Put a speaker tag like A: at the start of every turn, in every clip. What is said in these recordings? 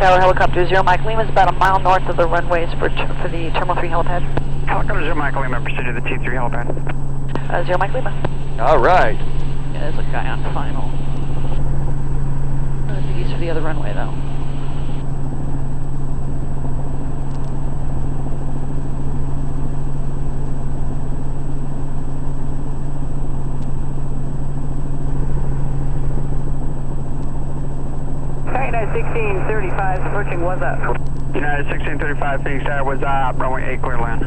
A: Tower helicopter 0 Mike Lima is about a mile north of the runways for the Terminal 3 helipad.
B: Helicopter 0 Mike Lima, proceed to the T3 helipad.
A: 0 Mike Lima.
C: All right.
A: Yeah, there's a guy on final. I think he's for the other runway though.
D: United 1635 approaching Wassup.
B: United 1635 Phoenix Tower was runway 8 clear land.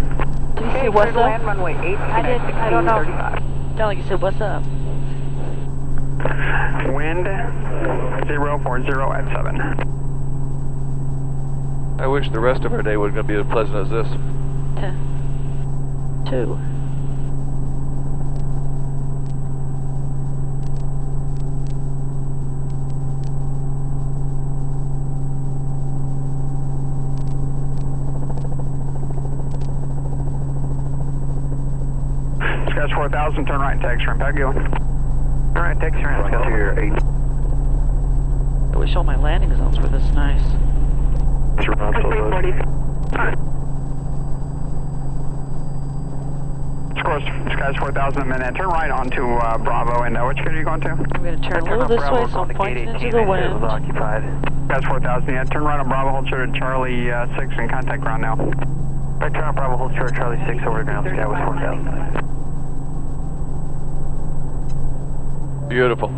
A: Did you say what's up?
D: Land runway 8.
A: I don't know. Sound like you said what's up.
B: Wind 040 at 7.
C: I wish the rest of our day was going to be as pleasant as this.
A: 2.
B: Sky's 4000, turn right and taxi ramp. How you going?
E: All right, taxi ramp. Let's go to your 8.
A: I wish all my landing zones were this nice.
B: Sky's 4000 a minute. Turn right onto Bravo, and which gate are you going to?
A: I'm going to turn a little this way, so I'm pointing into the wind.
E: Occupied.
B: Sky's 4000, yeah. Turn right on Bravo, hold short at Charlie 6 and contact ground now.
E: Right, turn on Bravo, hold short, Charlie 6 over to ground. Sky was 4000.
C: Beautiful.